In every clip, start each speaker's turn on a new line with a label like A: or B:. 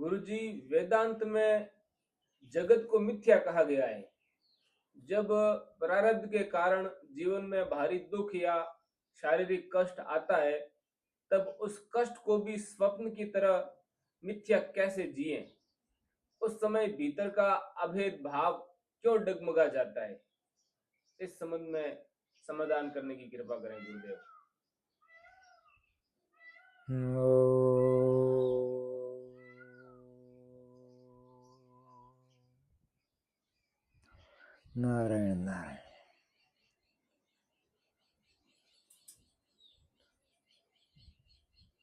A: गुरुजी, वेदांत में जगत को मिथ्या कहा गया है। जब प्रारब्ध के कारण जीवन में भारी दुख या शारीरिक कष्ट आता है, तब उस कष्ट को भी स्वप्न की तरह मिथ्या कैसे जिएं? उस समय भीतर का अभेद भाव क्यों डगमगा जाता है? इस संबंध में समाधान करने की कृपा करें गुरुदेव।
B: नारायण नारायण।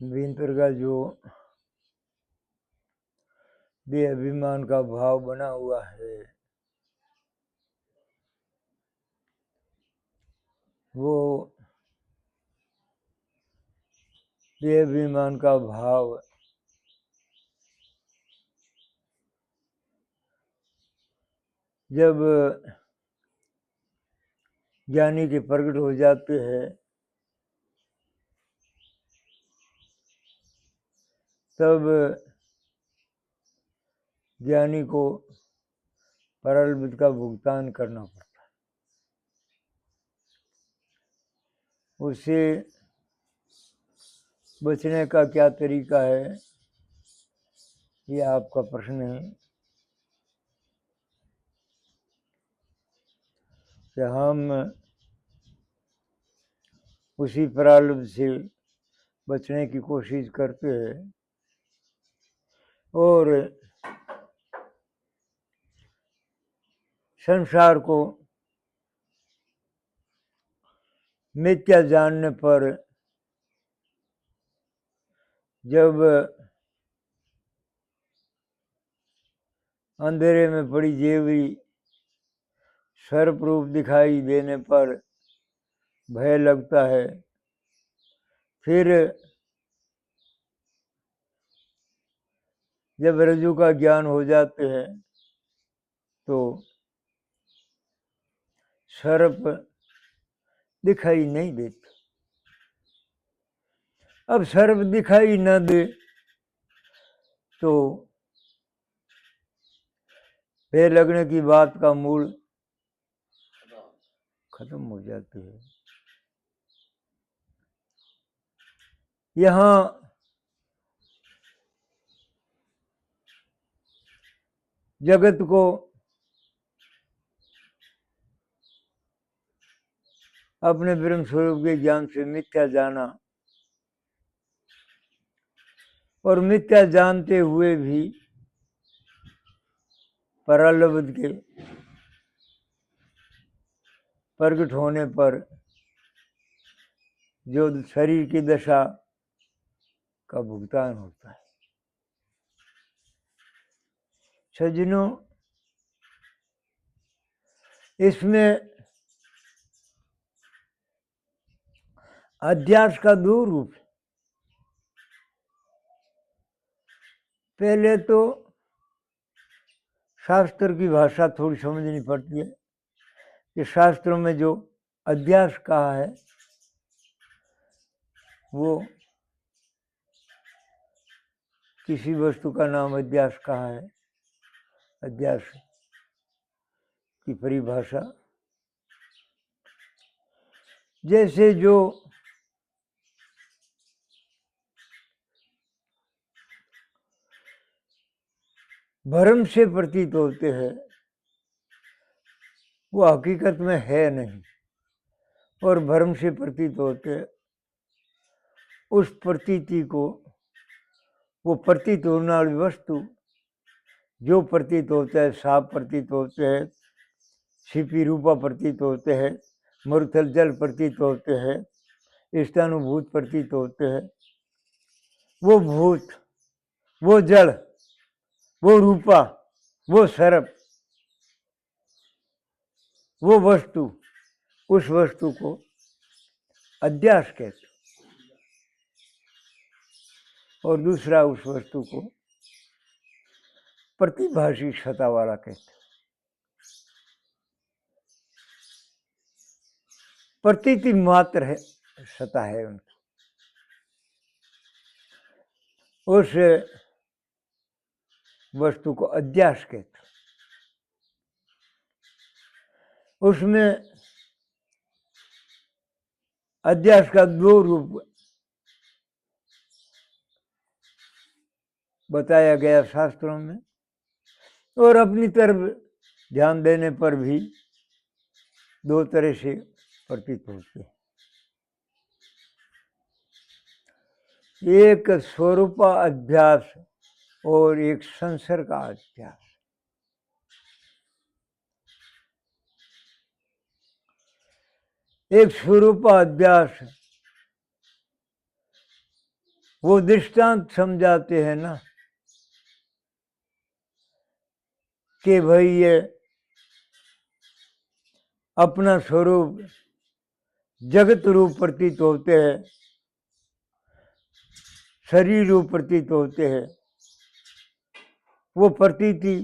B: भीतर का जो देह अभिमान का भाव बना हुआ है, वो देह अभिमान का भाव जब ज्ञानी के प्रकट हो जाते हैं, तब ज्ञानी को प्रारब्ध का भुगतान करना पड़ता है। उससे बचने का क्या तरीका है, ये आपका प्रश्न है कि हम उसी प्रारब्ध से बचने की कोशिश करते हैं और संसार को मिथ्या जानने पर जब अंधेरे में पड़ी जेवरी सर्प रूप दिखाई देने पर भय लगता है, फिर जब रज्जु का ज्ञान हो जाते हैं तो सर्प दिखाई नहीं देता। अब सर्प दिखाई न दे तो भय लगने की बात का मूल खत्म हो जाती है। यहाँ जगत को अपने ब्रह्म स्वरूप के ज्ञान से मिथ्या जाना और मिथ्या जानते हुए भी प्रारब्ध के प्रकट होने पर जो शरीर की दशा का भुगतान होता है। सज्जनों, इसमें अध्यास का दो रूप है। पहले तो शास्त्र की भाषा थोड़ी समझनी पड़ती है कि शास्त्रों में जो अध्यास कहा है वो किसी वस्तु का नाम अध्यास कहा है। अध्यास की परिभाषा जैसे जो भ्रम से प्रतीत होते हैं वो हकीकत में है नहीं, और भ्रम से प्रतीत होते उस प्रतीति को, वो प्रतीत होने वाली वस्तु जो प्रतीत होता है, साफ प्रतीत होते हैं, छिपी रूपा प्रतीत होते हैं, मरुथल जल प्रतीत होते हैं, स्थानुभूत प्रतीत होते हैं, वो भूत, वो जड़, वो रूपा, वो सर्प, वो वस्तु, उस वस्तु को अध्यास कहते, और दूसरा उस वस्तु को प्रतिभाषी सत्ता वाला कहते। प्रतीति मात्र है, सत्ता है उनकी। उस वस्तु को अध्यास कहते। उसमें अध्यास का दो रूप बताया गया शास्त्रों में, और अपनी तरफ ध्यान देने पर भी दो तरह से प्रतीत होते हैं। एक स्वरूप अभ्यास और एक संसर्ग का अभ्यास। एक स्वरूप अभ्यास वो दृष्टांत समझाते हैं ना कि भाई ये अपना स्वरूप जगत रूप प्रतीत होते हैं, शरीर रूप प्रतीत होते हैं। वो प्रतीति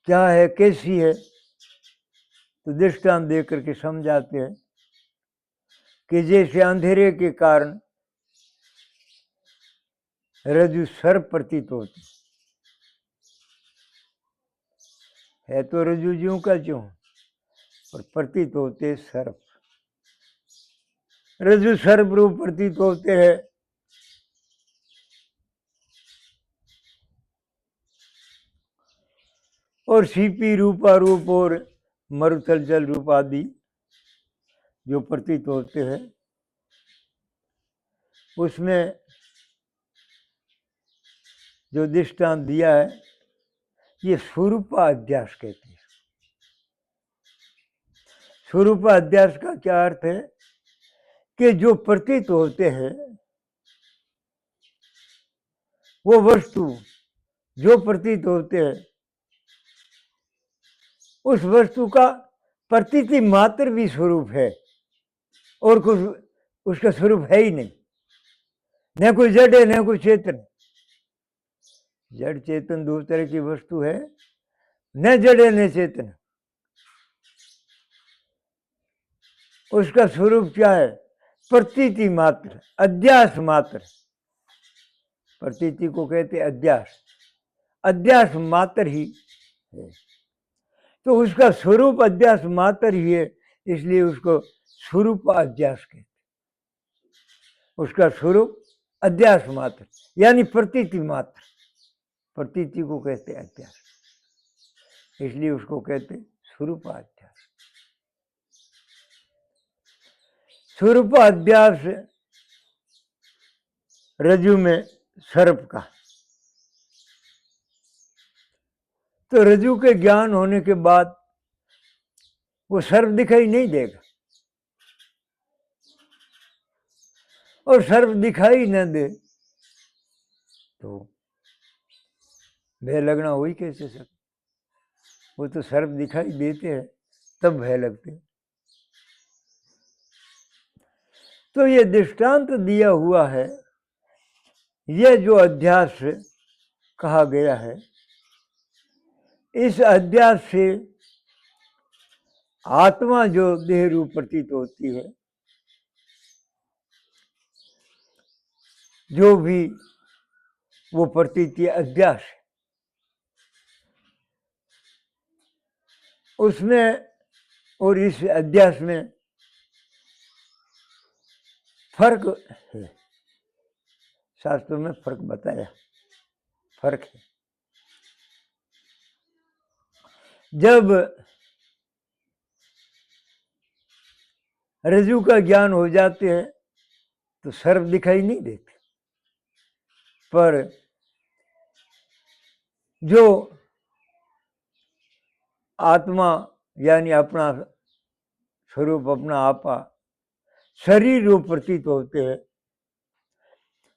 B: क्या है, कैसी है, तो दृष्टांत दे करके समझाते हैं कि जैसे अंधेरे के कारण रज्जु सर्प प्रतीत होती है, तो रज्जु ज्यों का ज्यों, और प्रतीत होते सर्प। रज्जु सर्प रूप प्रतीत होते हैं, और सीपी रूपारूप और मरुथल जल रूप आदि जो प्रतीत होते हैं, उसमें जो दृष्टांत दिया है ये स्वरूप अध्यास कहते हैं। स्वरूप अध्यास का क्या अर्थ है कि जो प्रतीत होते हैं वो वस्तु जो प्रतीत होते हैं उस वस्तु का प्रतीति मात्र भी स्वरूप है, और कुछ उसका स्वरूप है ही नहीं। न कोई जड़ है न कोई चेतन। जड़ चेतन दो तरह की वस्तु है, न जड़ है न चेतन। उसका स्वरूप क्या है? प्रतीति मात्र, अध्यास मात्र। प्रतीति को कहते अध्यास, अध्यास मात्र ही है। तो उसका स्वरूप अध्यास मात्र ही है, इसलिए उसको स्वरूप अध्यास कहते। उसका स्वरूप अध्यास मात्र यानी प्रतीति मात्र, प्रतीति को कहते अध्यास, इसलिए उसको कहते स्वरूप अध्यास। स्वरूप अध्यास रज्जु में सर्प का, तो रज्जु के ज्ञान होने के बाद वो सर्प दिखाई नहीं देगा, और सर्प दिखाई न दे तो भय लगना हो ही कैसे सकता? वो तो सर्प दिखाई देते हैं तब भय लगते। तो ये दृष्टांत दिया हुआ है, यह जो अध्यास कहा गया है, इस अध्यास से आत्मा जो देह रूप प्रतीत होती है, जो भी वो प्रतीति अध्यास है, उसमें और इस अध्यास में फर्क है। शास्त्रों में फर्क बताया, फर्क है। जब रज्जु का ज्ञान हो जाते हैं तो सर्प दिखाई नहीं देते, पर जो आत्मा यानी अपना स्वरूप, अपना आपा शरीर रूप प्रतीत होते हैं,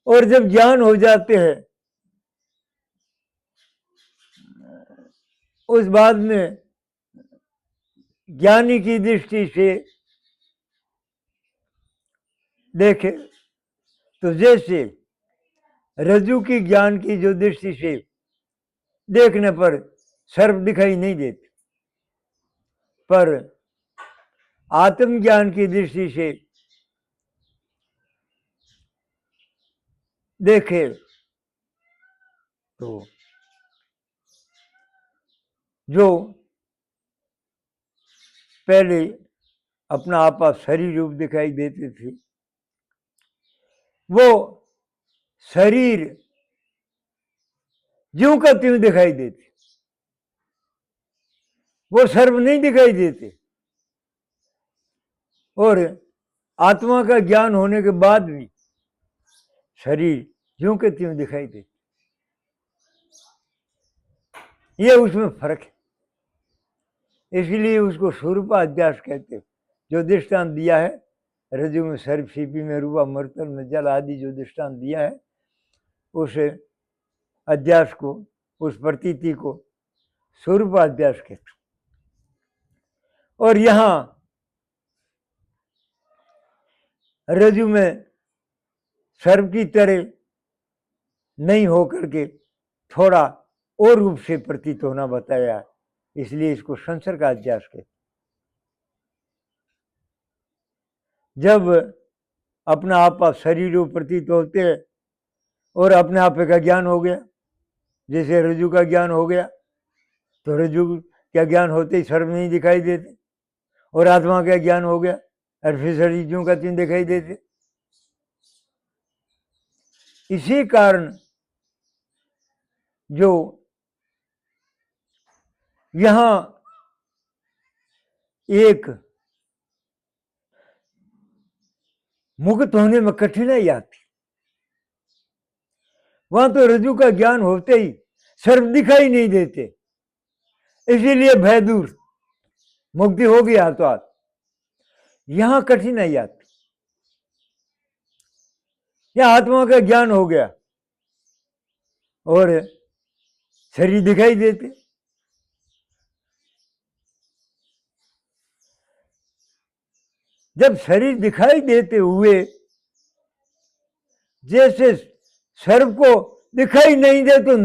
B: और जब ज्ञान हो जाते हैं उस बाद में ज्ञानी की दृष्टि से देखे तो जैसे रज्जु की ज्ञान की जो दृष्टि से देखने पर सर्प दिखाई नहीं देते, पर आत्मज्ञान की दृष्टि से देखे तो जो पहले अपना आपा शरीर रूप दिखाई देते थे, वो शरीर ज्यों का त्यों दिखाई देते, वो सर्व नहीं दिखाई देते। और आत्मा का ज्ञान होने के बाद भी शरीर ज्यों के त्यों दिखाई देते। ये उसमें फर्क है, इसलिए उसको स्वरूपाध्यास कहते हैं। जो दृष्टांत दिया है रज्जु में सर्प, सीपी में रूपा, मर्तल में जल आदि जो दृष्टांत दिया है, उस अध्यास को, उस प्रतीति को स्वरूपाध्यास कहते। और यहां रज्जु में सर्प की तरह नहीं होकर के थोड़ा और रूप से प्रतीत होना बताया, इसलिए इसको संसर्ग का अध्यास कहते। जब अपना आपा शरीर रूप प्रतीत होते और अपने आपे का ज्ञान हो गया, जैसे रज्जु का ज्ञान हो गया, तो रज्जु का ज्ञान होते ही सर्प नहीं दिखाई देते, और आत्मा का ज्ञान हो गया और फिर शरीर ज्यों का त्यों दिखाई देते। इसी कारण जो यहां एक मुक्त होने में कठिनाई आती, वहां तो रज्जु का ज्ञान होते ही सर्प दिखाई नहीं देते, इसीलिए भय दूर, मुक्ति हो गई हाथों हाथ। यहां कठिनाई आती, यहां आत्मा का ज्ञान हो गया और शरीर दिखाई देते। जब शरीर दिखाई देते हुए जैसे सर्प को दिखाई नहीं दे, तो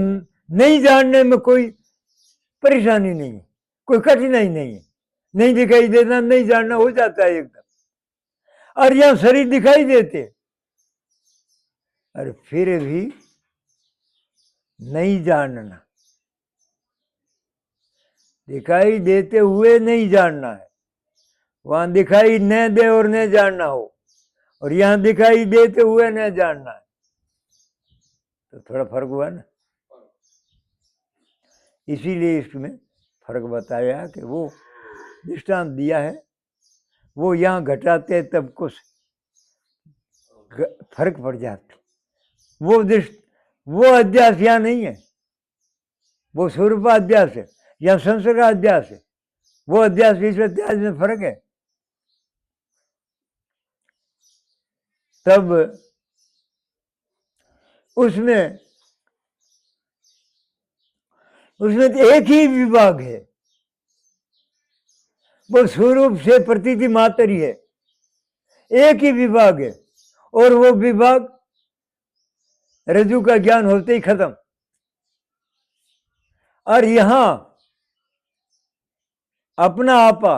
B: नहीं जानने में कोई परेशानी नहीं है, कोई कठिनाई नहीं है। नहीं दिखाई देना, नहीं जानना हो जाता है एकदम। और यहां शरीर दिखाई देते और फिर भी नहीं जानना, दिखाई देते हुए नहीं जानना है। वहां दिखाई न दे और न जानना हो, और यहां दिखाई देते हुए न जानना है, तो थोड़ा फर्क हुआ ना। इसीलिए इसमें फर्क बताया कि वो दृष्टांत दिया है, वो यहां घटाते तब कुछ फर्क पड़ जाता। वो अध्यास यहां नहीं है, वो स्वरूपाध्यास है, या संसर्ग अध्यास है। वो अध्यास इस अध्यास में फर्क है। तब उसमें एक ही विभाग है, वो स्वरूप से प्रतीति मात्र ही है, एक ही विभाग है, और वो विभाग रज्जु का ज्ञान होते ही खत्म। और यहां अपना आपा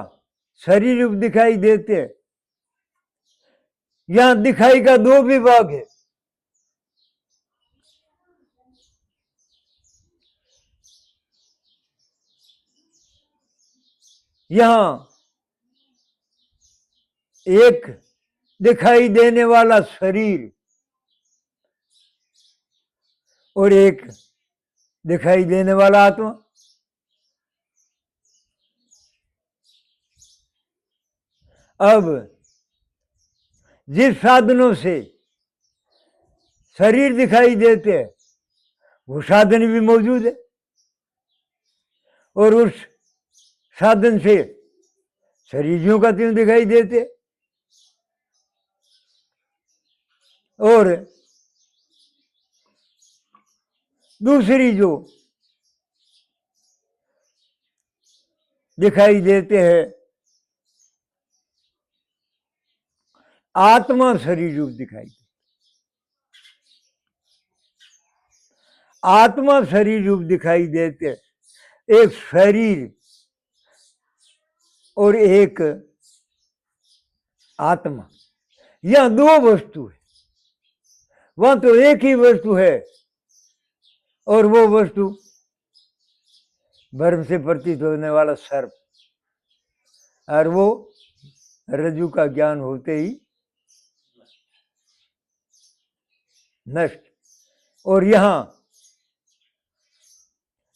B: शरीर रूप दिखाई देते, यहां दिखाई का दो विभाग है। यहां एक दिखाई देने वाला शरीर और एक दिखाई देने वाला आत्मा। अब जिस साधनों से शरीर दिखाई देते हैं, वो साधन भी मौजूद है, और उस साधन से शरीर ज्यों का त्यों दिखाई देते। और दूसरी जो दिखाई देते हैं, आत्मा शरीर रूप दिखाई देते। आत्मा शरीर रूप दिखाई देते, एक शरीर और एक आत्मा, यह दो वस्तु है। वहां तो एक ही वस्तु है, और वो वस्तु भ्रम से प्रतीत होने वाला सर्प, और वो रज्जु का ज्ञान होते ही नष्ट। और यहां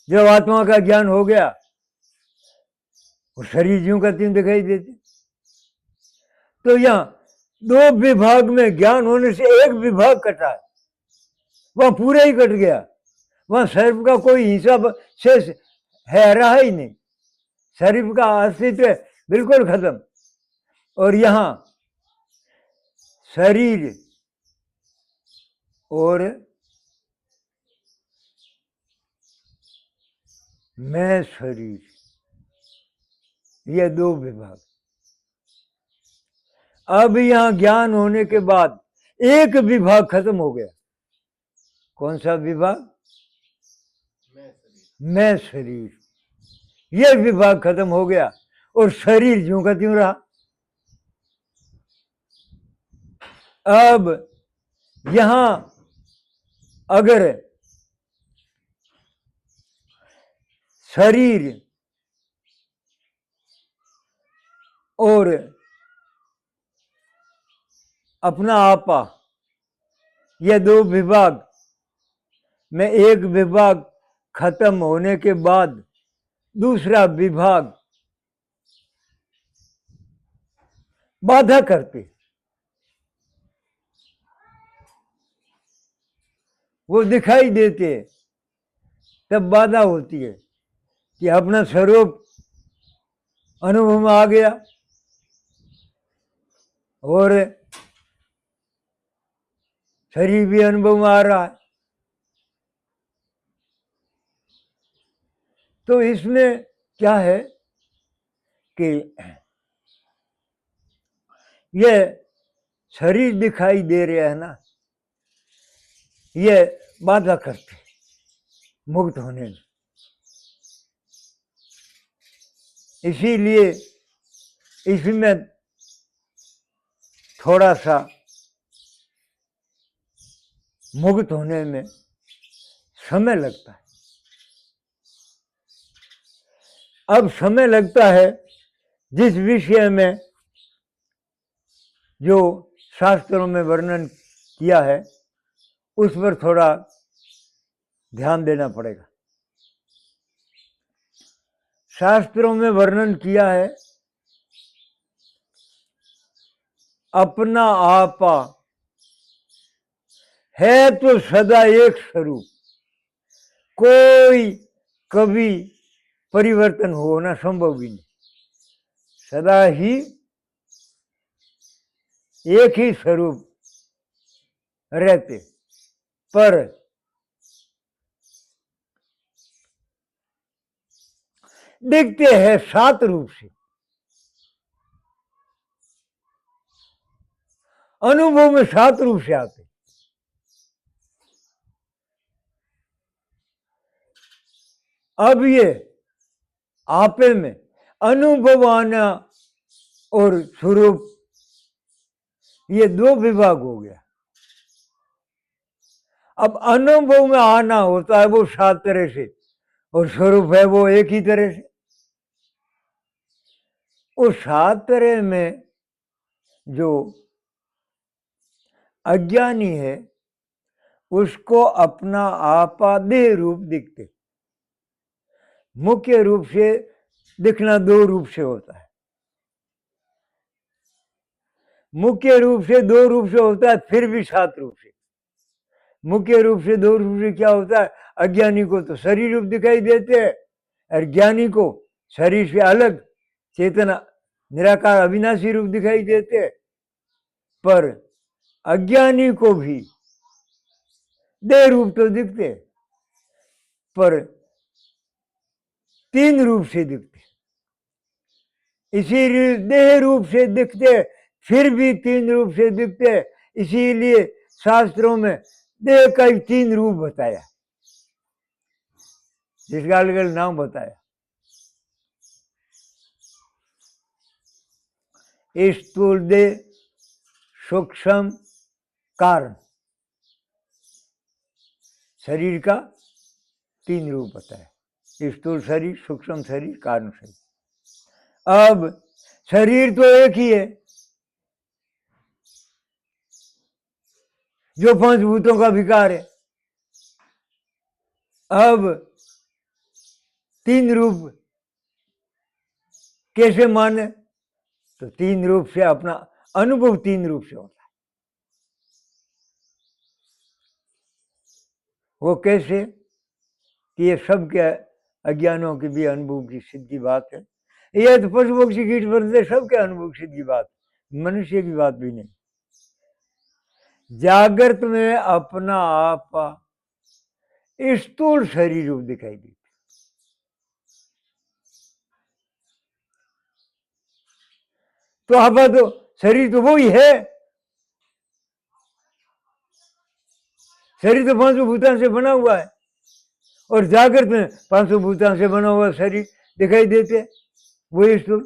B: जब आत्मा का ज्ञान हो गया, वो शरीर ज्यों का त्यों दिखाई देते। तो यहां दो विभाग में ज्ञान होने से एक विभाग कटा है, वह पूरा ही कट गया। वहां सर्प का कोई हिसाब शेष है रहा ही नहीं, सर्प का अस्तित्व बिल्कुल खत्म। और यहां शरीर और मैं शरीर, ये दो विभाग। अब यहां ज्ञान होने के बाद एक विभाग खत्म हो गया। कौन सा विभाग? मैं शरीर, ये विभाग खत्म हो गया और शरीर ज्यों का त्यों रहा। अब यहां अगर शरीर और अपना आपा, ये दो विभाग में एक विभाग खत्म होने के बाद दूसरा विभाग बाधा करते, वो दिखाई देते, तब बाधा होती है कि अपना स्वरूप अनुभव में आ गया और शरीर भी अनुभव में आ रहा है। तो इसमें क्या है कि ये शरीर दिखाई दे रहा है ना, ये बाधा करते मुक्त होने में। इसीलिए इसमें थोड़ा सा मुक्त होने में समय लगता है। अब समय लगता है जिस विषय में जो शास्त्रों में वर्णन किया है उस पर थोड़ा ध्यान देना पड़ेगा। शास्त्रों में वर्णन किया है अपना आपा है तो सदा एक स्वरूप, कोई कभी परिवर्तन होना संभव भी नहीं, सदा ही एक ही स्वरूप रहते। पर दिखते हैं 7 रूप से, अनुभव में 7 रूप से आते। अब ये आपे में अनुभव आना और स्वरूप, ये 2 विभाग हो गया। अब अनुभव में आना होता है वो 7 तरह से और स्वरूप है वो एक ही तरह से। उस 7 तरह में जो अज्ञानी है उसको अपना आपा देह रूप दिखते। मुख्य रूप से दिखना 2 रूप से होता है, मुख्य रूप से 2 रूप से होता है, फिर भी 7 रूप से। मुख्य रूप से 2 रूप से क्या होता है? अज्ञानी को तो शरीर रूप दिखाई देते हैं और ज्ञानी को शरीर से अलग चेतना निराकार अविनाशी रूप दिखाई देते हैं। पर अज्ञानी को भी देह रूप तो दिखते, पर 3 रूप से दिखते। इसी देह रूप से दिखते, फिर भी 3 रूप से दिखते। इसीलिए शास्त्रों में देह का 3 रूप बताया, जिसका अलग अलग नाम बताया। स्थूल देह, सूक्ष्म कारण शरीर का, तीन रूप होता है, स्थूल शरीर, सूक्ष्म शरीर, कारण शरीर। अब शरीर तो एक ही है जो पांच भूतों का विकार है। अब तीन रूप कैसे माने? तो तीन रूप से अपना अनुभव तीन रूप से होता है। वो कैसे कि ये सबके अज्ञानों की भी अनुभव की सिद्धि बात है। यह तो पशु पक्षी कीट पतंगे सबके अनुभव की सिद्धि बात, मनुष्य की बात भी नहीं। जागृत में अपना आप स्थूल शरीर रूप दिखाई देता, तो आपा तो शरीर तो वो ही है। शरीर तो पांचों भूतां से बना हुआ है, और जागृत में पांचों भूतां से बना हुआ शरीर दिखाई देते, वो स्थूल।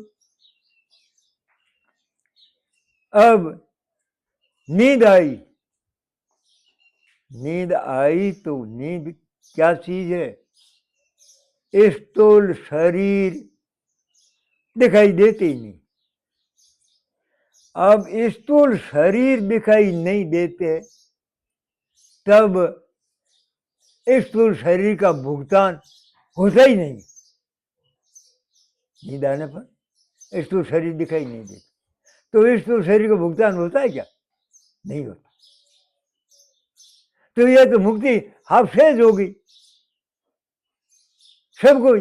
B: अब नींद आई, नींद आई तो नींद क्या चीज है? स्थूल शरीर दिखाई देते ही नहीं। अब स्थूल शरीर दिखाई नहीं देते, तब स्थूल शरीर का भुगतान होता ही नहीं। नींद आने पर स्थूल शरीर दिखाई नहीं देता, तो स्थूल शरीर का भुगतान होता है क्या? नहीं होता। तो यह तो मुक्ति हाफ सेज हो गई सबको ही।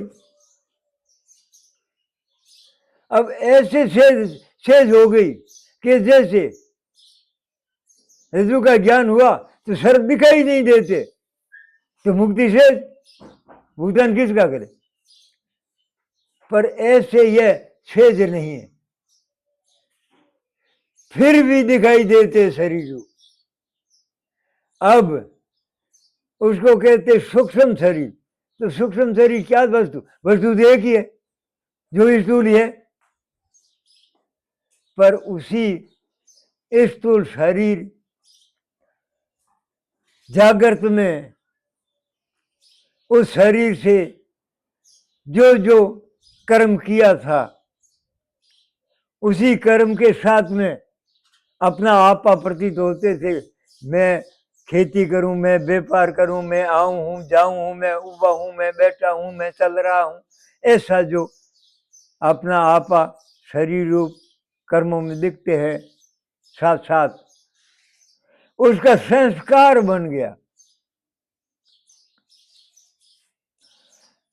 B: अब ऐसे सेज हो गई कि जैसे रज्जु का ज्ञान हुआ तो सर्प दिखाई नहीं देते, तो मुक्ति सेज, भुगतान किसका करे? पर ऐसे यह सेज नहीं है, फिर भी दिखाई देते शरीर। अब उसको कहते सूक्ष्म शरीर। तो सूक्ष्म शरीर क्या वस्तु? वस्तु तो एक ही है जो स्थूल है, पर उसी स्थूल शरीर जागृत में उस शरीर से जो जो कर्म किया था, उसी कर्म के साथ में अपना आपा प्रतीत होते थे। मैं खेती करूं, मैं व्यापार करूं, मैं आऊं हूं, जाऊं हूं, मैं उबा हूं, मैं बैठा हूं, मैं चल रहा हूं, ऐसा जो अपना आपा शरीर रूप कर्मों में दिखते हैं, साथ साथ उसका संस्कार बन गया।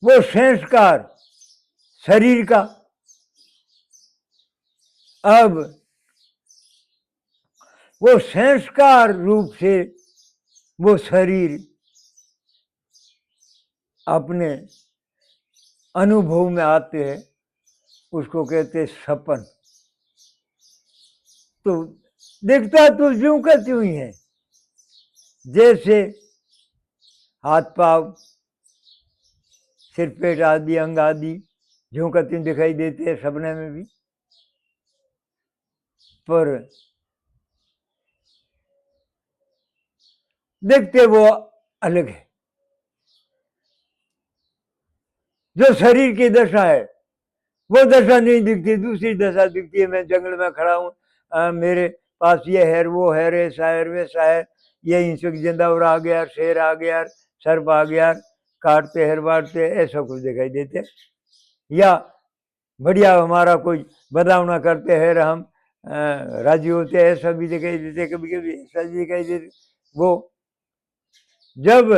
B: वो संस्कार शरीर का, अब वो संस्कार रूप से वो शरीर अपने अनुभव में आते हैं, उसको कहते हैं सपन। तो दिखता तो ज्यों का त्यों ही है, जैसे हाथ पांव, सिर पेट आदि अंग आदि ज्यों का त्यों दिखाई देते हैं सपने में भी, पर देखते वो अलग है। जो शरीर की दशा है वो दशा नहीं दिखती, दूसरी दशा दिखती है। मैं जंगल में खड़ा हूँ, मेरे पास ये है, वो है, ऐसा है, वैसा है, ये हिंसक जंदावर आ गया, शेर आ गया, सर्प आ गया, काटते हर बांटते, ऐसा कुछ दिखाई देते। या बढ़िया हमारा कोई बदलावना करते हैं, हम राजी होते हैं, ऐसा भी दिखाई देते, कभी कभी ऐसा भी दिखाई देते। वो जब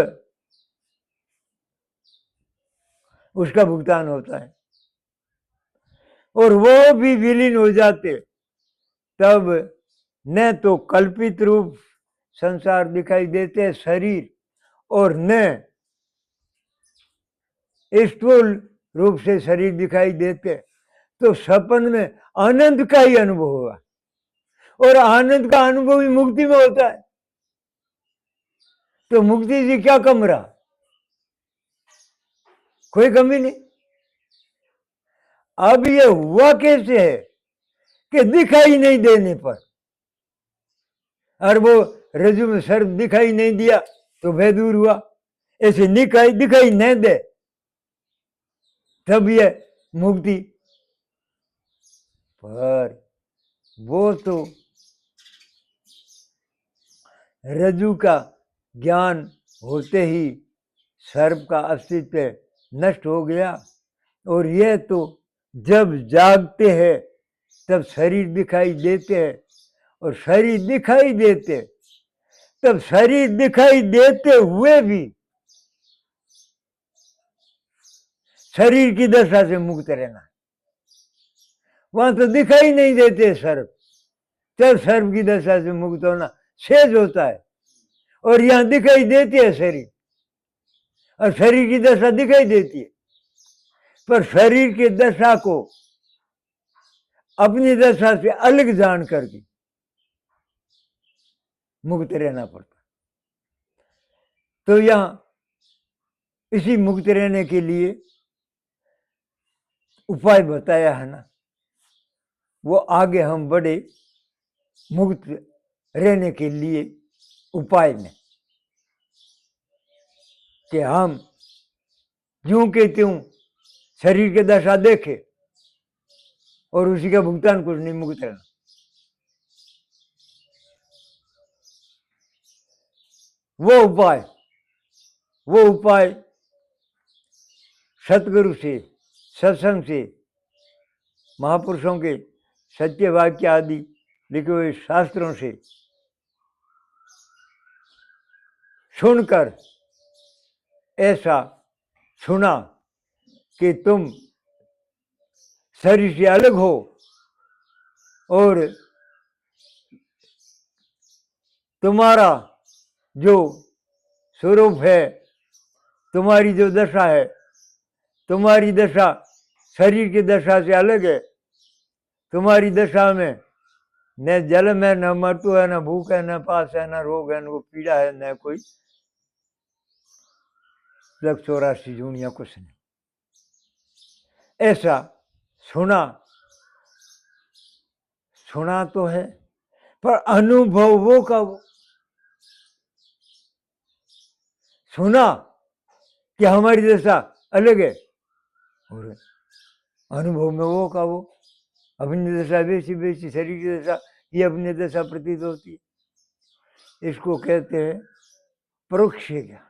B: उसका भुगतान होता है और वो भी विलीन हो जाते, तब न तो कल्पित रूप संसार दिखाई देते शरीर, और न स्थूल रूप से शरीर दिखाई देते। तो सपन में आनंद का ही अनुभव हुआ, और आनंद का अनुभव ही मुक्ति में होता है। तो मुक्ति से क्या कम रहा? कोई कमी नहीं। अब ये हुआ कैसे है कि दिखाई नहीं देने पर, और वो रज्जु में सर्प दिखाई नहीं दिया तो भय दूर हुआ, ऐसे दिखाई नहीं दे, तब ये मुक्ति। पर वो तो रज्जु का ज्ञान होते ही सर्प का अस्तित्व नष्ट हो गया। और यह तो जब जागते हैं तब शरीर दिखाई देते हैं, और शरीर दिखाई देते, तब शरीर दिखाई देते हुए भी शरीर की दशा से मुक्त रहना। वहां तो दिखाई नहीं देते सर्प, तब सर्प की दशा से मुक्त होना सहज होता है। और यहां दिखाई देती है शरीर, और शरीर की दशा दिखाई देती है, पर शरीर की दशा को अपनी दशा से अलग जान करके मुक्त रहना पड़ता। तो यहां इसी मुक्त रहने के लिए उपाय बताया है ना, वो आगे हम बढ़े मुक्त रहने के लिए उपाय में, कि हम यूं के त्यों शरीर की दशा देखे और उसी का भुगतान कुछ नहीं, मुक्त रहना। वो उपाय सतगुरु से, सत्संग से, महापुरुषों के सत्य वाक्य आदि लिखे हुए शास्त्रों से सुनकर ऐसा सुना कि तुम शरीर से अलग हो और तुम्हारा जो स्वरूप है, तुम्हारी जो दशा है, तुम्हारी दशा शरीर की दशा से अलग है। तुम्हारी दशा में न जन्म है, न मृत्यु है, न भूख है, न पास है, न रोग है, न को पीड़ा है, न कोई 184 जूनिया, कुछ नहीं। ऐसा सुना तो है, पर अनुभव वो का वो सुना कि हमारी दशा अलग है, और अनुभव में वो का वो अपनी दशा वैसी शरीर की दशा ये अपनी दशा प्रतीत होती है। इसको कहते हैं परोक्ष ज्ञान।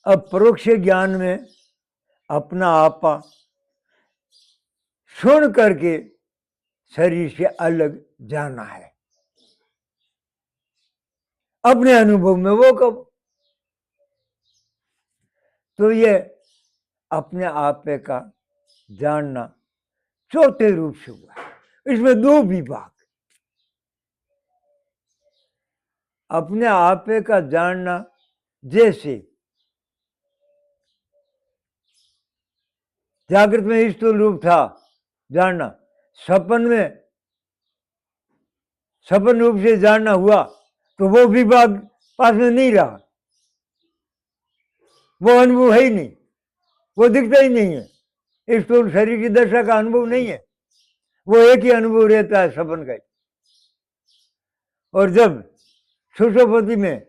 B: अब परोक्ष ज्ञान में अपना आपा सुन करके शरीर से अलग जाना है, अपने अनुभव में वो कब। तो ये अपने आपे का जानना चौथे रूप से हुआ है। इसमें 2 विभाग, अपने आपे का जानना, जैसे जागृत में स्थूल रूप था जानना, सपन रूप से जानना हुआ, तो वो विभाग पास में नहीं रहा, वो अनुभव है ही नहीं, वो दिखता ही नहीं है। स्थूल शरीर की दशा का अनुभव नहीं है, वो एक ही अनुभव रहता है सपन का ही। और जब सुषुप्ति में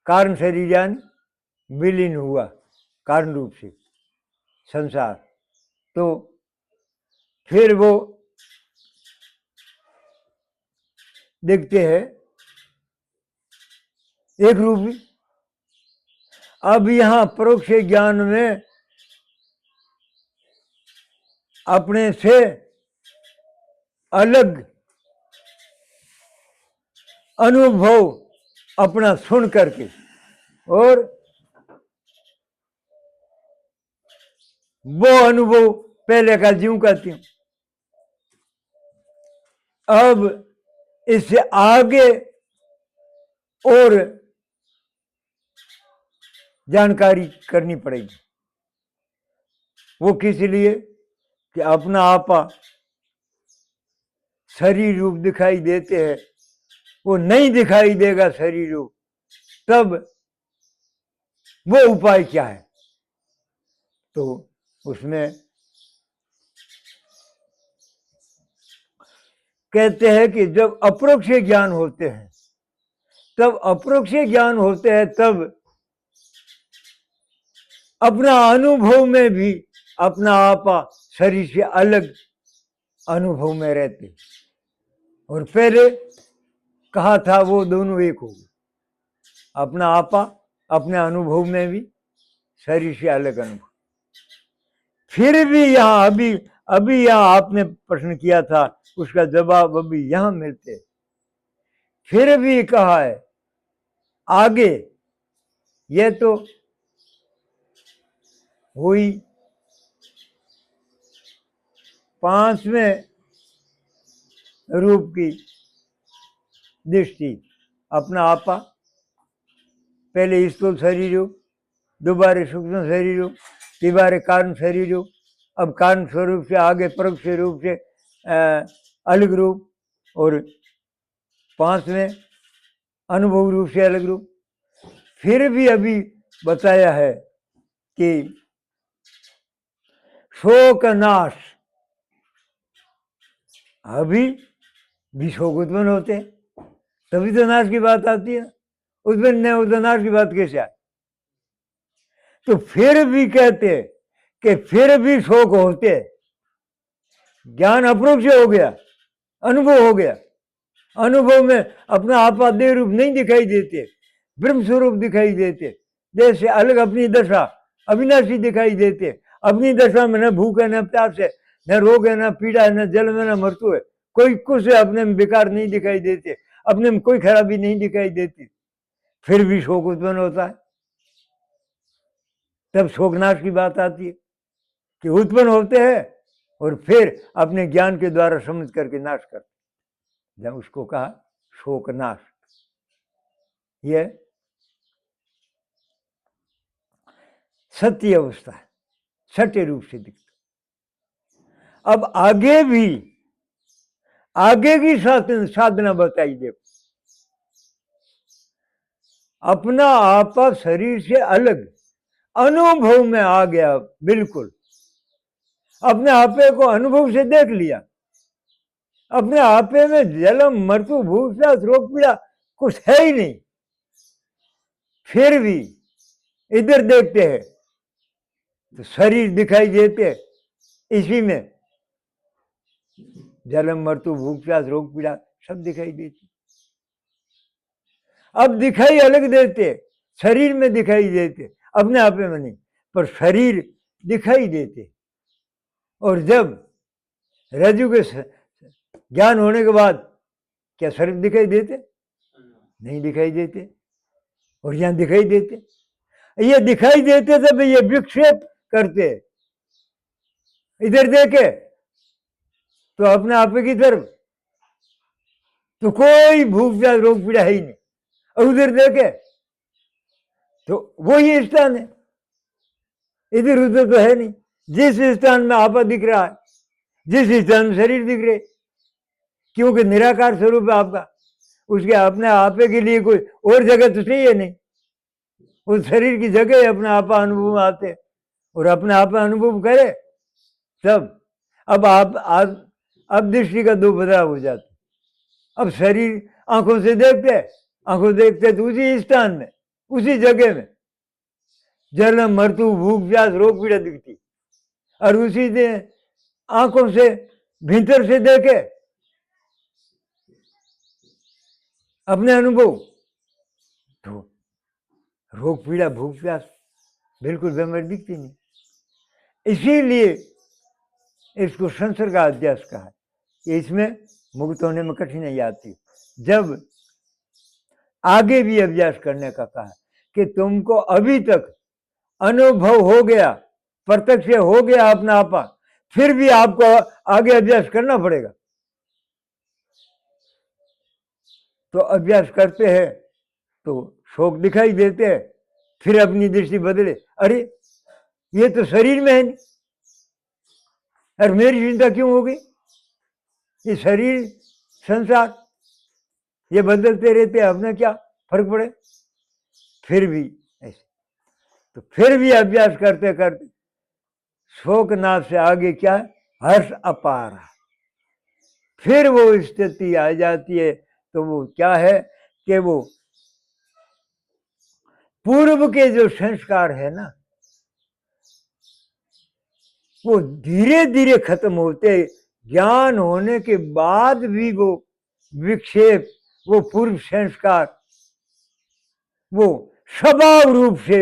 B: कारण शरीर ज्ञान विलीन हुआ कारण रूप से संसार, तो फिर वो देखते हैं एक रूपी। अब यहां परोक्ष ज्ञान में अपने से अलग अनुभव अपना सुन करके, और वो अनुभव पहले का ज्यों का त्यों। अब इससे आगे और जानकारी करनी पड़ेगी। वो किस लिए कि अपना आपा शरीर रूप दिखाई देते हैं, वो नहीं दिखाई देगा शरीर रूप, तब वो उपाय क्या है। तो उसमें कहते हैं कि जब अपरोक्ष ज्ञान होते हैं तब अपरोक्ष ज्ञान होते हैं, तब अपना अनुभव में भी अपना आपा शरीर से अलग अनुभव में रहते। और पहले कहा था वो दोनों एक हो गए, अपना आपा अपने अनुभव में भी शरीर से अलग अनुभव। फिर भी यहाँ अभी यहाँ आपने प्रश्न किया था, उसका जवाब अभी यहाँ मिलते। फिर भी कहा है आगे, यह तो हुई पांचवें रूप की दृष्टि, अपना आपा पहले स्थूल शरीर हो, दोबारे सूक्ष्म शरीर हो, तिबारे कारण शरीर हो, अब कारण स्वरूप से आगे परोक्ष रूप से अलग रूप, और पांचवें अनुभव रूप से अलग रूप। फिर भी अभी बताया है कि शोक नाश, अभी भी शोक उत्पन्न होते हैं, तभी तो नाश की बात आती है। उत्पन्न नहीं होता नाश की बात कैसे आए? तो फिर भी कहते कि फिर भी शोक होते। ज्ञान अपरोक्ष हो गया, अनुभव हो गया, अनुभव में अपना आपा देह रूप नहीं दिखाई देते, ब्रह्म स्वरूप दिखाई देते, देह से अलग अपनी दशा अविनाशी दिखाई देते। अपनी दशा में न भूख है, न प्यास है, न रोग है, न पीड़ा है, न जल में, न मृत्यु है, कोई कुछ अपने में विकार नहीं दिखाई देते, अपने में कोई खराबी नहीं दिखाई देती, फिर भी शोक उत्पन्न होता है। तब शोकनाश की बात आती है कि उत्पन्न होते हैं और फिर अपने ज्ञान के द्वारा समझ करके नाश करते, जब उसको कहा शोकनाश। यह सत्य अवस्था है, सत्य रूप से दिखता। अब आगे की साधना बताई। देखो, अपना आपा शरीर से अलग अनुभव में आ गया, बिल्कुल अपने आपे को अनुभव से देख लिया, अपने आपे में जन्म मृत्यु भूख प्यास रोग पीड़ा कुछ है ही नहीं। फिर भी इधर देखते हैं तो शरीर दिखाई देते, इसी में जन्म मृत्यु भूख प्यास रोग पीड़ा सब दिखाई देती। अब दिखाई अलग देते, शरीर में दिखाई देते, अपने आपे में नहीं, पर शरीर दिखाई देते। और जब रज्जु के ज्ञान होने के बाद क्या शरीर दिखाई देते? नहीं दिखाई देते। और यहां दिखाई देते, ये दिखाई देते तब ये विक्षेप करते, इधर देखे तो अपने आपे की तरफ तो कोई भूख प्यास रोग पीड़ा है ही नहीं, और उधर देखे तो वही स्थान है, इधर उधर तो है नहीं। जिस स्थान में आपा दिख रहा है, जिस स्थान में शरीर दिख रहे, क्योंकि निराकार स्वरूप है आपका, उसके अपने आपे के लिए कोई और जगह तो चाहिए नहीं, उस शरीर की जगह अपने आपा अनुभव आते और अपने आपा अनुभव करे तब। अब दृष्टि का दो बदलाव हो जाता। अब शरीर आंखों से देखते तो उसी स्थान में, उसी जगह में जन्म मृत्यु भूख प्यास रोग पीड़ा दिखती, और उसी आंखों से भीतर से देखे अपने अनुभव तो रोग पीड़ा भूख प्यास बिल्कुल बेमार दिखती नहीं। इसीलिए इसको संसर्ग का अध्यास कहा है कि इसमें मुक्त होने में कठिनाई आती। जब आगे भी अभ्यास करने का कहा कि तुमको अभी तक अनुभव हो गया, प्रत्यक्ष हो गया अपना आपा, फिर भी आपको आगे अभ्यास करना पड़ेगा। तो अभ्यास करते हैं तो शोक दिखाई देते हैं, फिर अपनी दृष्टि बदले, अरे ये तो शरीर में है नहीं, अरे मेरी चिंता क्यों हो गई? ये शरीर संसार ये बदलते रहते हैं, अपने क्या फर्क पड़े? फिर भी ऐसे, तो फिर भी अभ्यास करते करते शोकनाश से आगे क्या है? हर्ष अपार। फिर वो स्थिति आ जाती है, तो वो क्या है कि वो पूर्व के जो संस्कार है ना, वो धीरे धीरे खत्म होते, ज्ञान होने के बाद भी वो विक्षेप, वो पूर्व संस्कार, वो स्वभाव रूप से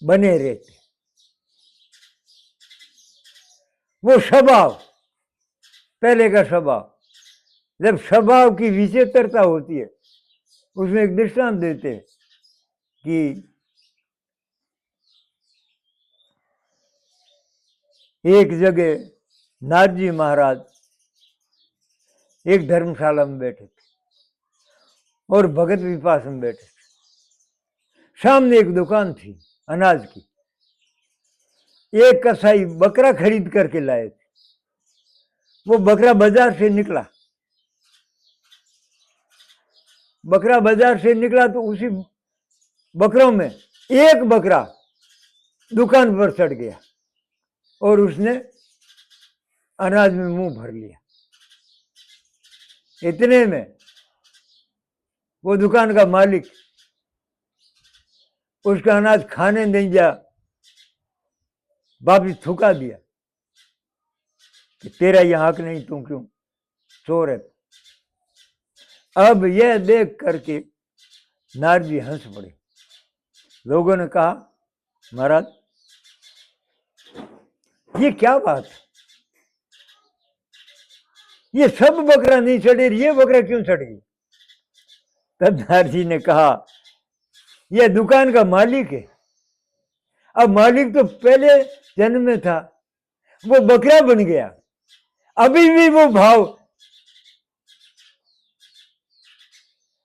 B: बने रहते। वो स्वभाव, पहले का स्वभाव, जब स्वभाव की विचित्रता होती है, उसमें एक दृष्टांत देते हैं कि एक जगह नारजी महाराज एक धर्मशाला में बैठे थे और भगत विपास में बैठे थे। सामने एक दुकान थी अनाज की। एक कसाई बकरा खरीद करके लाए थे। वो बकरा बाजार से निकला। बकरा बाजार से निकला तो उसी बकरों में एक बकरा दुकान पर चढ़ गया और उसने अनाज में मुंह भर लिया। इतने में वो दुकान का मालिक उसका अनाज खाने नहीं दिया, वापिस थूका दिया कि तेरा यह हक नहीं, तुम क्यों चोर है। अब यह देख करके नारजी हंस पड़े। लोगों ने कहा, महाराज ये क्या बात है, ये सब बकरा नहीं चढ़े, ये बकरा क्यों चढ़ गई। तब नारजी ने कहा, यह दुकान का मालिक है। अब मालिक तो पहले जन्म में था, वो बकरा बन गया, अभी भी वो भाव,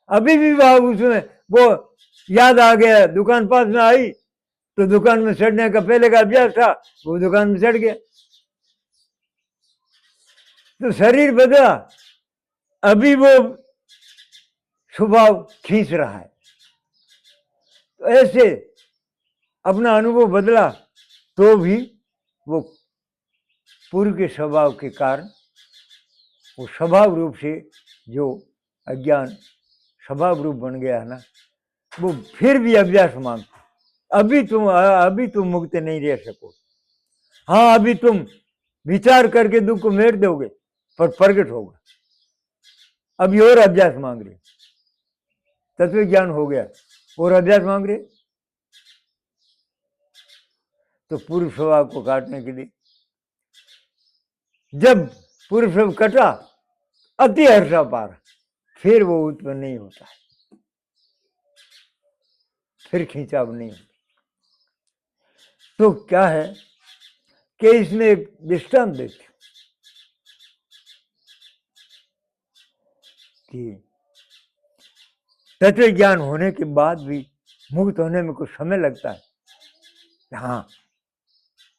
B: अभी भी भाव उसमें वो याद आ गया। दुकान पास में आई तो दुकान में चढ़ने का पहले का अभ्यास था, वो दुकान में चढ़ गया। तो शरीर बदला, अभी वो स्वभाव खींच रहा है। तो ऐसे अपना अनुभव बदला तो भी वो पूर्व के स्वभाव के कारण वो स्वभाव रूप से जो अज्ञान स्वभाव रूप बन गया है ना, वो फिर भी अभ्यास मांगता। अभी तुम मुक्त नहीं रह सको। हाँ, अभी तुम विचार करके दुख को मेट दोगे पर प्रकट होगा। अभी और अभ्यास मांग रहे, तत्व ज्ञान हो गया और अभ्यास मांग रहे। तो पूर्व स्वभाव को काटने के लिए, जब पूर्व स्वभाव कटा, अति हर्षा पार, फिर वो उत्पन्न नहीं होता है, फिर खींचाव नहीं होता। तो क्या है कि इसमें एक दृष्टांत देते कि तत्व ज्ञान होने के बाद भी मुक्त होने में कुछ समय लगता है। हाँ,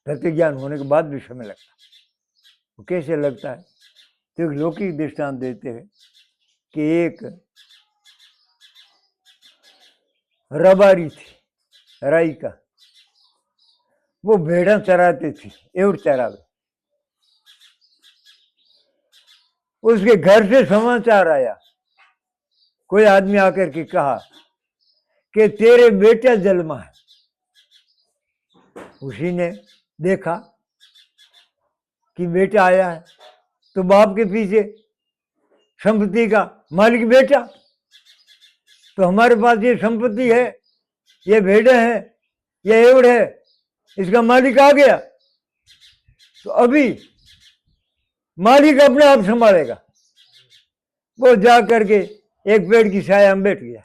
B: तत्व ज्ञान होने के बाद भी समय लगता है। वो कैसे लगता है? तो एक लौकिक दृष्टांत देते हैं कि एक रबारी थी, राई का, वो भेड़ा चराते थे, एवं चरावे। उसके घर से समाचार आया, कोई आदमी आकर के कहा कि तेरे बेटा जन्मा है। उसी ने देखा कि बेटा आया है, तो बाप के पीछे संपत्ति का मालिक बेटा, तो हमारे पास ये संपत्ति है, ये भेड़े हैं, ये एवड़ है, इसका मालिक आ गया, तो अभी मालिक अपने आप संभालेगा। वो जा करके एक पेड़ की छाया में बैठ गया,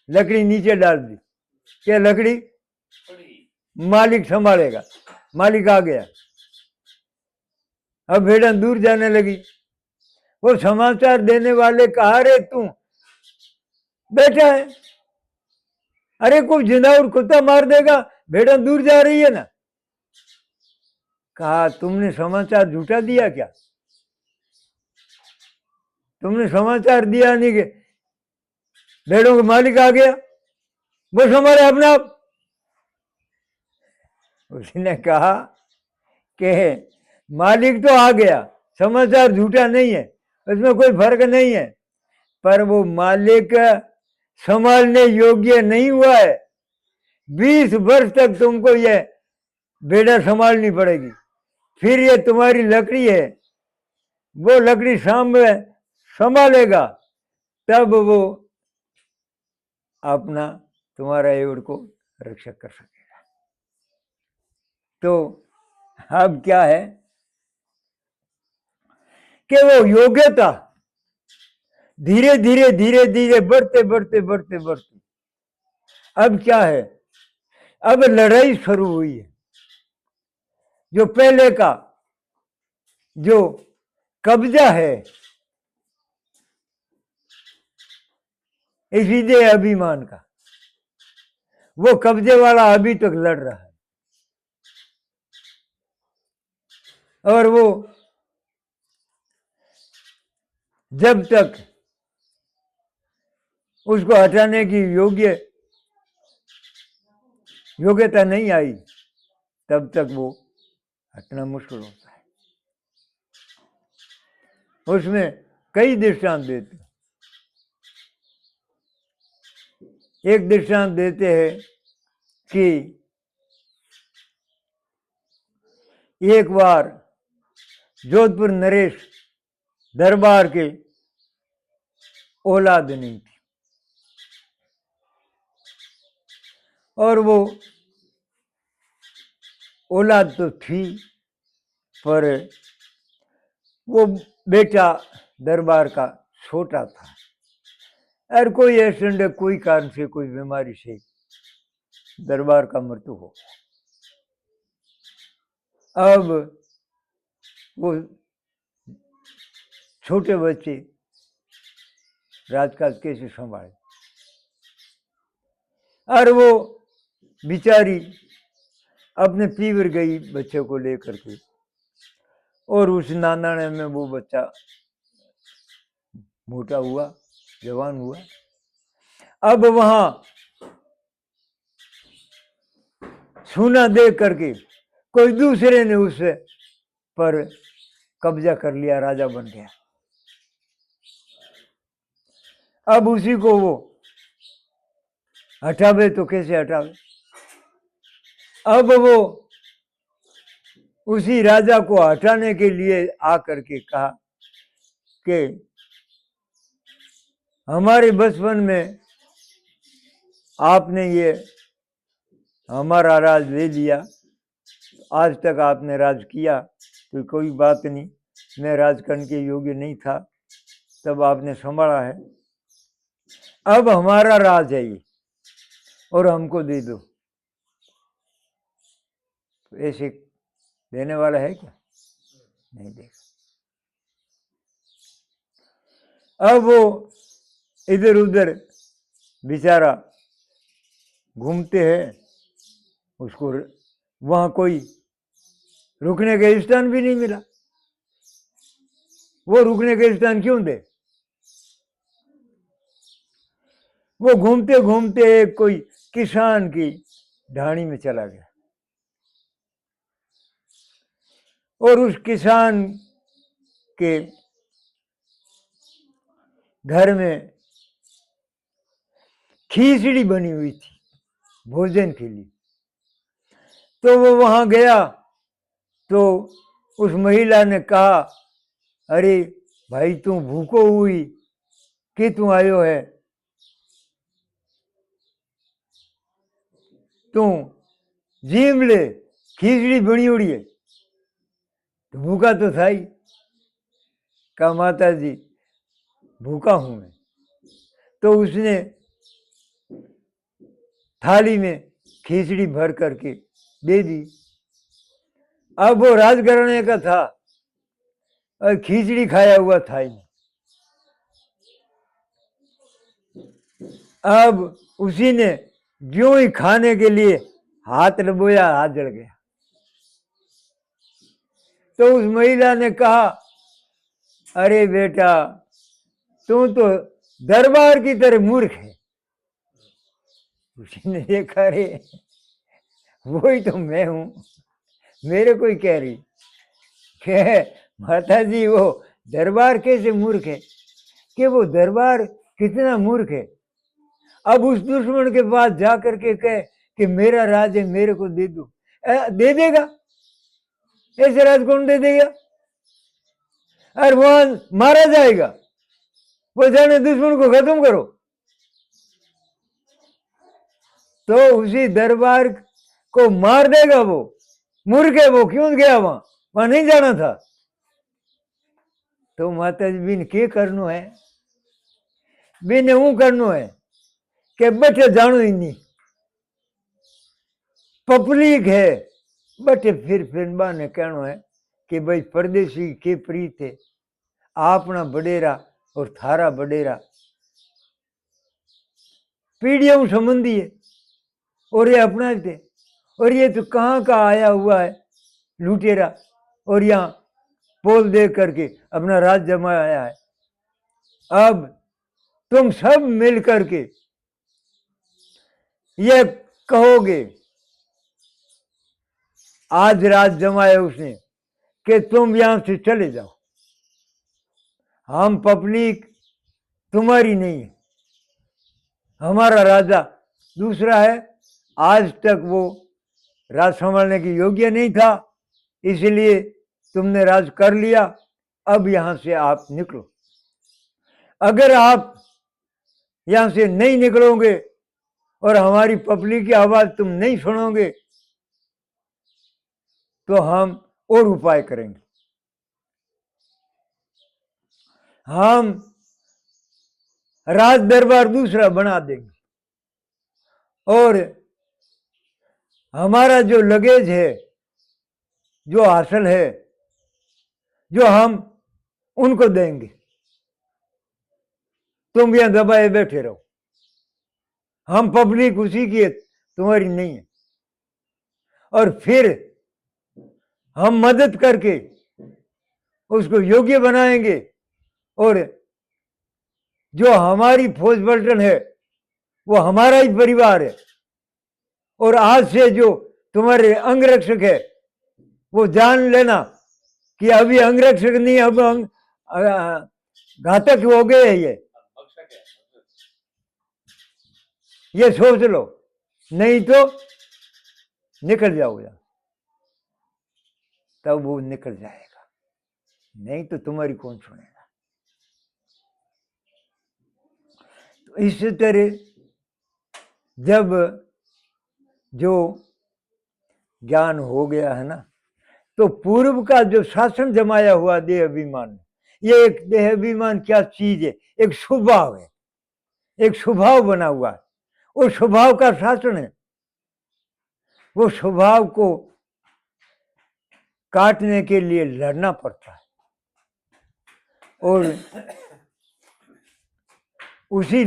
B: लकड़ी नीचे डाल दी, क्या लकड़ी मालिक संभालेगा, मालिक आ गया। अब भेड़ा दूर जाने लगी। वो समाचार देने वाले कहा, रे तू बैठा है, अरे कोई जिंदा और कुत्ता मार देगा, भेड़ा दूर जा रही है ना। कहा, तुमने समाचार झूठा दिया क्या? तुमने समाचार दिया नहीं कि भेड़ों का मालिक आ गया, वो संभाले अपने आप। उसने कहा कि मालिक तो आ गया, समाचार झूठा नहीं है, उसमें कोई फर्क नहीं है, पर वो मालिक संभालने योग्य नहीं हुआ है, 20 वर्ष तक तुमको ये बेड़ा संभालनी पड़ेगी। फिर ये तुम्हारी लकड़ी है, वो लकड़ी संभालेगा, तब वो अपना तुम्हारा एवड़ को रक्षा कर सकेगा। तो अब क्या है कि वो योग्यता धीरे धीरे धीरे धीरे बढ़ते बढ़ते बढ़ते बढ़ते अब क्या है, अब लड़ाई शुरू हुई है। जो पहले का जो कब्जा है इस विजय अभिमान का, वो कब्जे वाला अभी तक लड़ रहा है, और वो जब तक उसको हटाने की योग्यता नहीं आई, तब तक वो हटना मुश्किल होता है। उसमें कई दृष्टांत देते हैं। एक दृष्टांत देते हैं कि एक बार जोधपुर नरेश दरबार के औलाद नहीं थी, और वो औलाद तो थी, पर वो बेटा दरबार का छोटा था, और कोई एक्सीडेंट, कोई कारण से, कोई बीमारी से दरबार का मृत्यु हो गया। अब वो छोटे बच्चे राजकाज कैसे संभाले, और वो बिचारी अपने पीवर गई बच्चे को लेकर के, और उस नानाने में वो बच्चा मोटा हुआ, जवान हुआ। अब वहां सोना दे करके कोई दूसरे ने उस पर कब्जा कर लिया, राजा बन गया। अब उसी को वो हटावे तो कैसे हटावे? अब वो उसी राजा को हटाने के लिए आकर के कहा कि हमारे बचपन में आपने ये हमारा राज ले लिया, आज तक आपने राज किया तो कोई बात नहीं, मैं राज करने के योग्य नहीं था, तब आपने संभाला है, अब हमारा राज है ये, और हमको दे दो। तो ऐसे देने वाला है क्या? नहीं देगा। अब वो इधर उधर बेचारा घूमते हैं, उसको वहां कोई रुकने का स्थान भी नहीं मिला। वो रुकने का स्थान क्यों दे? वो घूमते घूमते कोई किसान की ढाणी में चला गया, और उस किसान के घर में खिचड़ी बनी हुई थी भोजन के लिए। तो वो वहां गया, तो उस महिला ने कहा, अरे भाई तू भूखो हुई कि तू आयो है, तू जीम ले, खिचड़ी बनी उड़ी है। तो भूखा तो था ही। कहा माता जी भूखा हूं मैं। तो उसने थाली में खिचड़ी भर करके दे दी। अब वो राजघराने का था और खिचड़ी खाया हुआ था ही नहीं। अब उसी ने जो ही खाने के लिए हाथ लबोया, हाथ जल गया। तो उस महिला ने कहा, अरे बेटा तू तो दरबार की तरह मूर्ख है। उसी ने देखा, अरे वही तो मैं हूं, मेरे कोई कह रही कि माता जी वो दरबार कैसे मूर्ख है? कि वो दरबार कितना मूर्ख है, अब उस दुश्मन के पास जा करके कहे कि मेरा राज है, मेरे को दे दो, दे देगा? ऐसे राज कौन दे देगा? और वहां मारा जाएगा, वो जाने दुश्मन को खत्म करो। तो उसी दरबार को मार देगा वो। मूर्ख है वो, क्यों गया वहां नहीं जाना था। तो माता जी बिन के करनो है, बिन हूं करनो है कि बैठे जानो ही नहीं, पब्लिक है बैठे फिर ने कहना है कि भाई परदेसी के प्रीत है, आपना बडेरा और थारा बडेरा पीढ़ियों संबंधी है, और ये अपना थे, और ये तो कहाँ का आया हुआ है लुटेरा, और यहाँ पोल दे करके अपना राज जमाया है। अब तुम सब मिल करके ये कहोगे, आज राज जमाया उसने, कि तुम यहां से चले जाओ, हम पब्लिक तुम्हारी नहीं है, हमारा राजा दूसरा है, आज तक वो राज संभालने की योग्य नहीं था, इसलिए तुमने राज कर लिया, अब यहां से आप निकलो। अगर आप यहां से नहीं निकलोगे और हमारी पब्लिक की आवाज तुम नहीं सुनोगे तो हम और उपाय करेंगे, हम राज दरबार दूसरा बना देंगे, और हमारा जो लगेज है, जो हासिल है, जो हम उनको देंगे, तुम यहां दबाए बैठे रहो, हम पब्लिक उसी की है, तुम्हारी नहीं है। और फिर हम मदद करके उसको योग्य बनाएंगे, और जो हमारी फौज पलटन है वो हमारा ही परिवार है, और आज से जो तुम्हारे अंगरक्षक है वो जान लेना कि अभी अंगरक्षक नहीं, अब घातक हो गए हैं, ये सोच लो, नहीं तो निकल जाओगे, तब वो निकल जाएगा, नहीं तो तुम्हारी कौन सुनेगा। तो इस तरह जब जो ज्ञान हो गया है ना, तो पूर्व का जो शासन जमाया हुआ देह अभिमान, ये एक देह अभिमान क्या चीज है, एक स्वभाव है, एक स्वभाव बना हुआ है, वो स्वभाव का शासन है, वो स्वभाव को काटने के लिए लड़ना पड़ता है, और उसी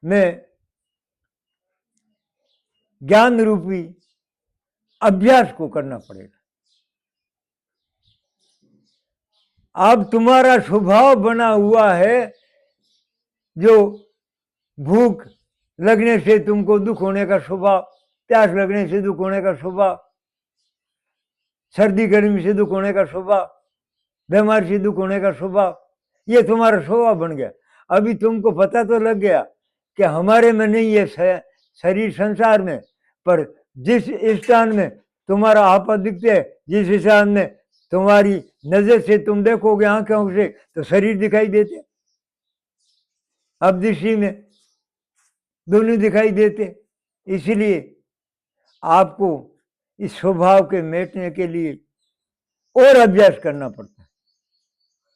B: में ज्ञान रूपी अभ्यास को करना पड़ेगा। अब तुम्हारा स्वभाव बना हुआ है, जो भूख लगने से तुमको दुख होने का स्वभाव, प्यास लगने से दुख होने का स्वभाव, सर्दी गर्मी से दुख होने का स्वभाव, बीमारी से दुख होने का स्वभाव, ये तुम्हारा स्वभाव बन गया। अभी तुमको पता तो लग गया कि हमारे में नहीं है शरीर संसार में, पर जिस स्थान में तुम्हारा आपा दिखते है, जिस स्थान में तुम्हारी नजर से तुम देखोगे आंखों से, तो शरीर दिखाई देते, अब दृष्टि में दोनों दिखाई देते। इसलिए आपको इस स्वभाव के मिटने के लिए और अभ्यास करना पड़ता है।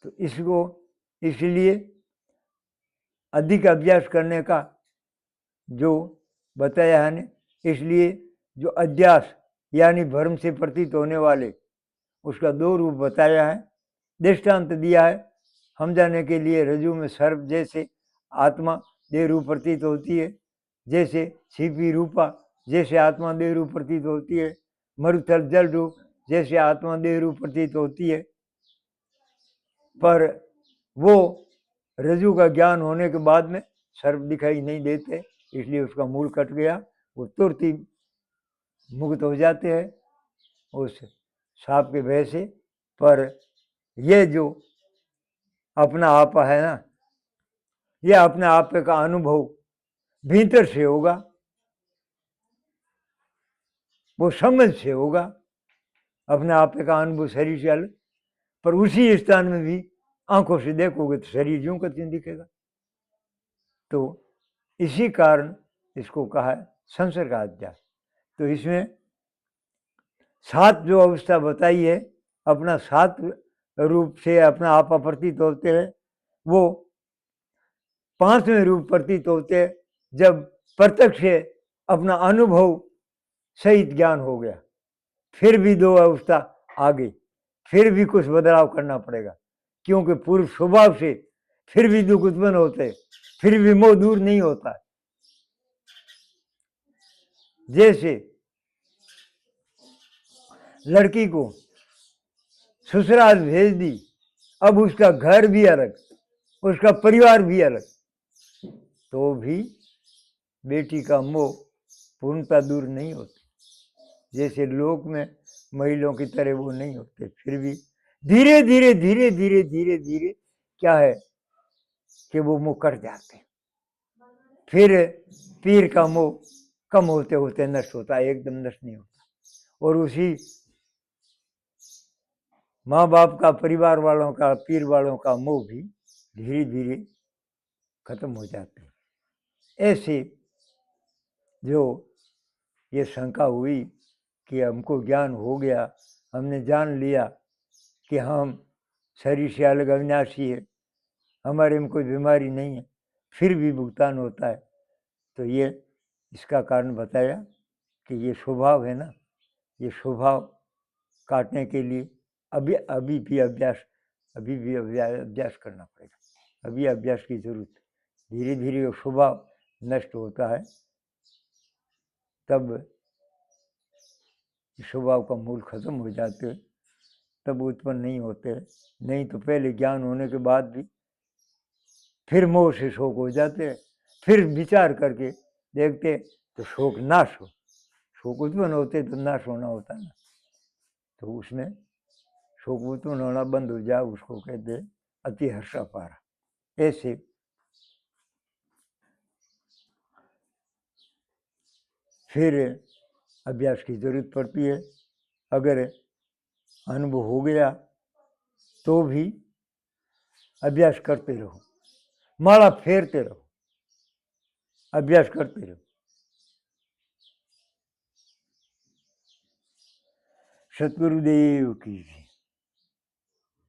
B: तो इसको इसलिए अधिक अभ्यास करने का जो बताया है ने, इसलिए जो अध्यास यानी भ्रम से प्रतीत होने वाले, उसका दो रूप बताया है, दृष्टांत दिया है हम जाने के लिए। रज्जु में सर्प जैसे आत्मा देह रूप प्रतीत होती है, जैसे छिपी रूपा जैसे आत्मा देह रूप प्रतीत होती है, मरुथल जल रूप जैसे आत्मा देह रूप प्रतीत होती है, पर वो रज्जु का ज्ञान होने के बाद में सर्प दिखाई नहीं देते, इसलिए उसका मूल कट गया, वो तुरंत ही मुक्त हो जाते हैं उस सांप के भय से। पर ये जो अपना आपा है ना, ये अपने आप का अनुभव भीतर से होगा, वो समझ से होगा, अपने आप का अनुभव शरीर से अलग। पर उसी स्थान में भी आंखों से देखोगे तो शरीर यूं का त्यों दिखेगा। तो इसी कारण इसको कहा है संसर्ग अध्यास। तो इसमें 7 जो अवस्था बताई है, अपना 7 रूप से अपना आप प्रतीत होते हैं, वो 5वें रूप प्रतीत होते हैं जब प्रत्यक्ष से अपना अनुभव सहित ज्ञान हो गया। फिर भी 2 अवस्था आ गई, फिर भी कुछ बदलाव करना पड़ेगा, क्योंकि पूर्व स्वभाव से फिर भी दुख उत्पन्न होते हैं, फिर भी मोह दूर नहीं होता है। जैसे लड़की को ससुराल भेज दी, अब उसका घर भी अलग, उसका परिवार भी अलग, तो भी बेटी का मोह पूर्णता दूर नहीं होती। जैसे लोक में महिलाओं की तरह वो नहीं होते, फिर भी धीरे धीरे धीरे धीरे धीरे धीरे क्या है कि वो मोह कट जाते हैं। फिर पीर का मोह कम होते होते नष्ट होता है, एकदम नष्ट नहीं होता। और उसी माँ बाप का, परिवार वालों का, पीर वालों का मोह भी धीरे धीरे खत्म हो जाते हैं। ऐसे जो ये शंका हुई कि हमको ज्ञान हो गया, हमने जान लिया कि हम शरीर से अलग अविनाशी है, हमारे में कोई बीमारी नहीं है, फिर भी भुगतान होता है, तो ये इसका कारण बताया कि ये स्वभाव है ना, ये स्वभाव काटने के लिए अभी भी अभ्यास करना पड़ेगा, अभी अभ्यास की जरूरत है। धीरे धीरे वो स्वभाव नष्ट होता है, तब स्वभाव का मूल खत्म हो जाते, तब उत्पन्न नहीं होते। नहीं तो पहले ज्ञान होने के बाद भी फिर मोह से शोक हो जाते, फिर विचार करके देखते तो शोक नाश हो, शोक उत्पन्न होते तो नाश होना होता है ना, तो उसमें शोक उत्पन्न होना बंद हो जाए, उसको कहते अति हर्षापारा। ऐसे फिर अभ्यास की जरूरत पड़ती है। अगर अनुभव हो गया तो भी अभ्यास करते रहो, माला फेरते रहो, अभ्यास करते रहो। सतगुरुदेव की